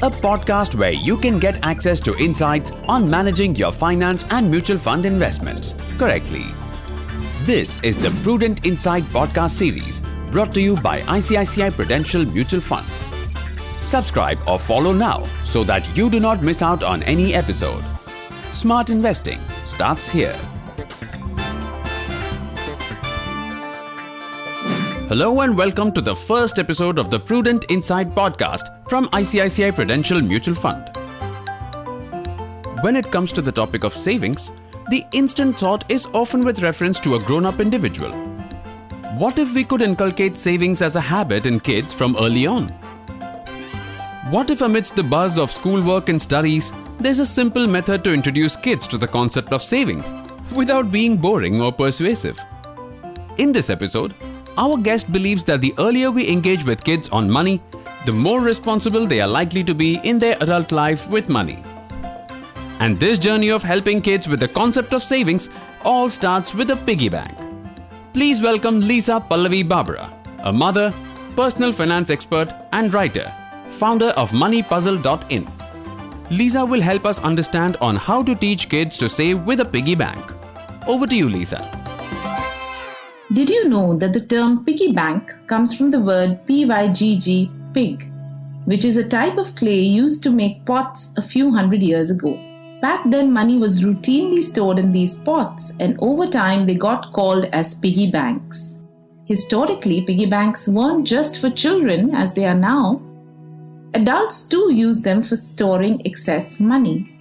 a podcast where you can get access to insights on managing your finance and mutual fund investments correctly. This is the Prudent Insight podcast series brought to you by ICICI Prudential Mutual Fund. Subscribe or follow now so that you do not miss out on any episode. Smart investing starts here. Hello and welcome to the first episode of the Prudent Insight podcast from ICICI Prudential Mutual Fund. When it comes to the topic of savings, the instant thought is often with reference to a grown-up individual. What if we could inculcate savings as a habit in kids from early on? What if amidst the buzz of schoolwork and studies, there's a simple method to introduce kids to the concept of saving without being boring or persuasive? In this episode, our guest believes that the earlier we engage with kids on money, the more responsible they are likely to be in their adult life with money. And this journey of helping kids with the concept of savings all starts with a piggy bank. Please welcome Lisa Pallavi Babra, a mother, personal finance expert and writer, founder of moneypuzzle.in. Lisa will help us understand on how to teach kids to save with a piggy bank. Over to you, Lisa. Did you know that the term piggy bank comes from the word PYGG, pig, which is a type of clay used to make pots a few hundred years ago. Back then, money was routinely stored in these pots, and over time they got called as piggy banks. Historically, piggy banks weren't just for children as they are now. Adults too use them for storing excess money.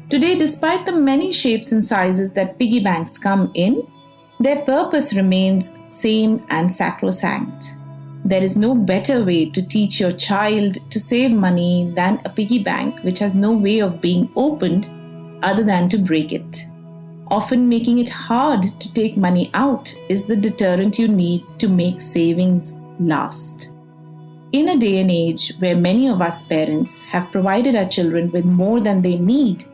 Today, despite the many shapes and sizes that piggy banks come in, their purpose remains same and sacrosanct. There is no better way to teach your child to save money than a piggy bank which has no way of being opened other than to break it. Often making it hard to take money out is the deterrent you need to make savings last. In a day and age where many of us parents have provided our children with more than they need,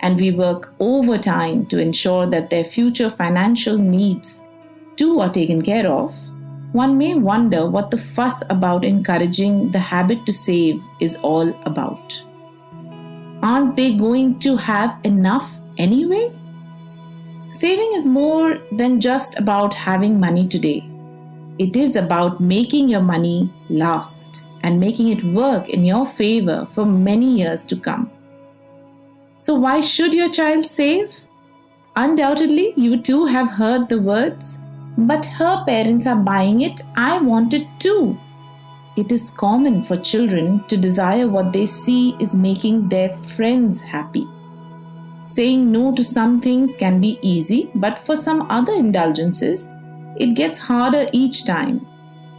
and we work overtime to ensure that their future financial needs too are taken care of, one may wonder what the fuss about encouraging the habit to save is all about. Aren't they going to have enough anyway? Saving is more than just about having money today. It is about making your money last and making it work in your favor for many years to come. So why should your child save? Undoubtedly, you too have heard the words, "But her parents are buying it, I want it too." It is common for children to desire what they see is making their friends happy. Saying no to some things can be easy, but for some other indulgences, it gets harder each time.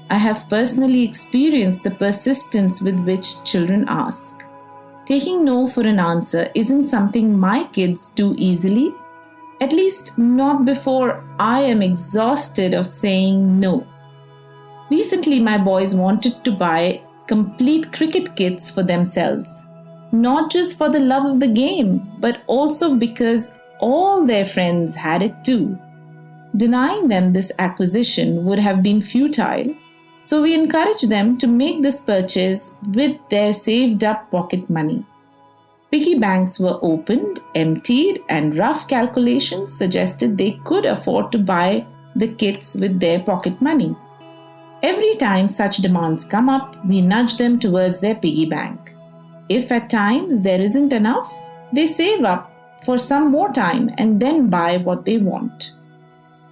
I have personally experienced the persistence with which children ask. Taking no for an answer isn't something my kids do easily, at least not before I am exhausted of saying no. Recently, my boys wanted to buy complete cricket kits for themselves, not just for the love of the game, but also because all their friends had it too. Denying them this acquisition would have been futile, so we encouraged them to make this purchase with their saved up pocket money. Piggy banks were opened, emptied, and rough calculations suggested they could afford to buy the kits with their pocket money. Every time such demands come up, we nudge them towards their piggy bank. If at times there isn't enough, they save up for some more time and then buy what they want.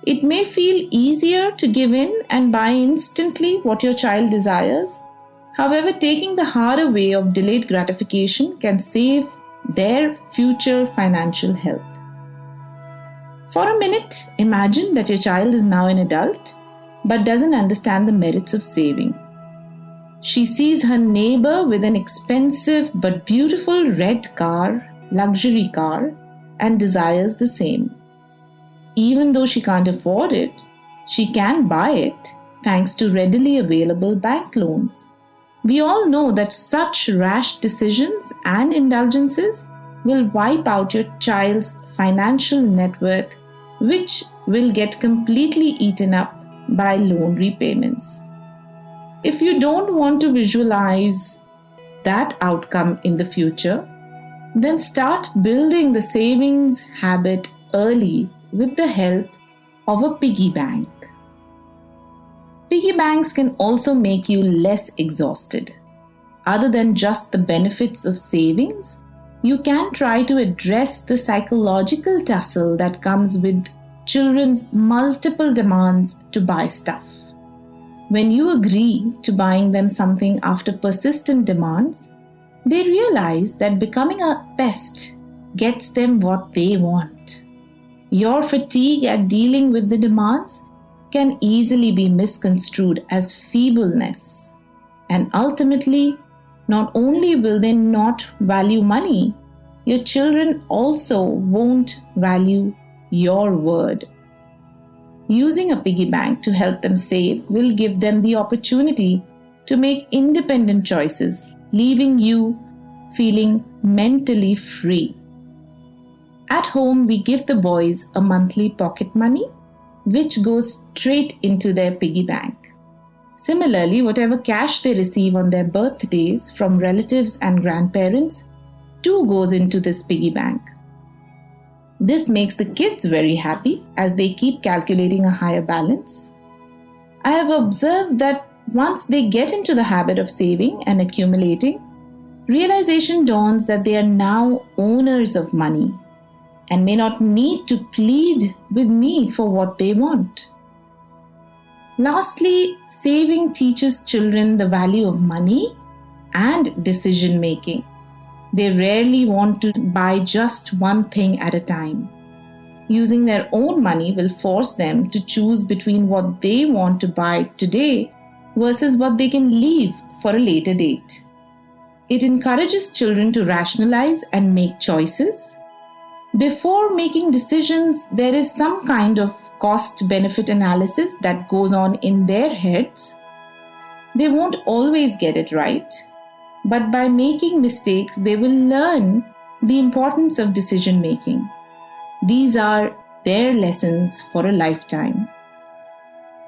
It may feel easier to give in and buy instantly what your child desires. However, taking the harder way of delayed gratification can save their future financial health. For a minute, imagine that your child is now an adult but doesn't understand the merits of saving. She sees her neighbor with an expensive but beautiful red car, luxury car, and desires the same. Even though she can't afford it, she can buy it thanks to readily available bank loans. We all know that such rash decisions and indulgences will wipe out your child's financial net worth, which will get completely eaten up by loan repayments. If you don't want to visualize that outcome in the future, then start building the savings habit early with the help of a piggy bank. Piggy banks can also make you less exhausted. Other than just the benefits of savings, you can try to address the psychological tussle that comes with children's multiple demands to buy stuff. When you agree to buying them something after persistent demands, they realize that becoming a pest gets them what they want. Your fatigue at dealing with the demands can easily be misconstrued as feebleness, and ultimately, not only will they not value money, your children also won't value your word. Using a piggy bank to help them save will give them the opportunity to make independent choices, leaving you feeling mentally free. At home, we give the boys a monthly pocket money, which goes straight into their piggy bank. Similarly, whatever cash they receive on their birthdays from relatives and grandparents too goes into this piggy bank. This makes the kids very happy as they keep calculating a higher balance. I have observed that once they get into the habit of saving and accumulating, realization dawns that they are now owners of money and may not need to plead with me for what they want. Lastly, saving teaches children the value of money and decision making. They rarely want to buy just one thing at a time. Using their own money will force them to choose between what they want to buy today versus what they can leave for a later date. It encourages children to rationalize and make choices. Before making decisions, there is some kind of cost-benefit analysis that goes on in their heads. They won't always get it right, but by making mistakes, they will learn the importance of decision making. These are their lessons for a lifetime.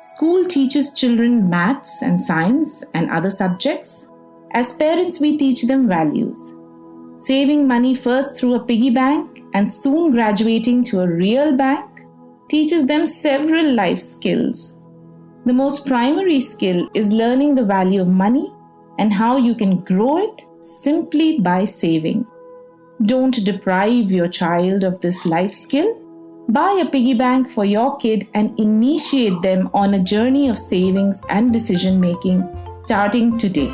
School teaches children maths and science and other subjects. As parents, we teach them values. Saving money first through a piggy bank and soon graduating to a real bank teaches them several life skills. The most primary skill is learning the value of money and how you can grow it simply by saving. Don't deprive your child of this life skill. Buy a piggy bank for your kid and initiate them on a journey of savings and decision making starting today.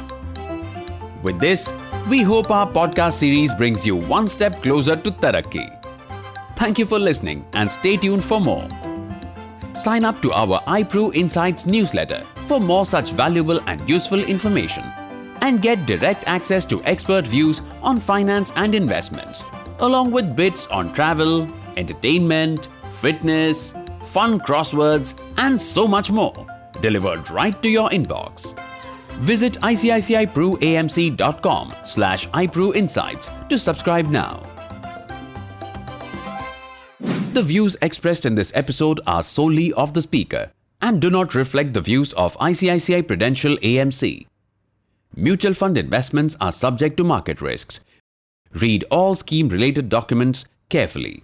With this, we hope our podcast series brings you one step closer to Tarakki. Thank you for listening and stay tuned for more. Sign up to our iPru Insights newsletter for more such valuable and useful information and get direct access to expert views on finance and investments, along with bits on travel, entertainment, fitness, fun crosswords, and so much more, delivered right to your inbox. Visit icicipruamc.com/iPruInsights to subscribe now. The views expressed in this episode are solely of the speaker and do not reflect the views of ICICI Prudential AMC. Mutual fund investments are subject to market risks. Read all scheme-related documents carefully.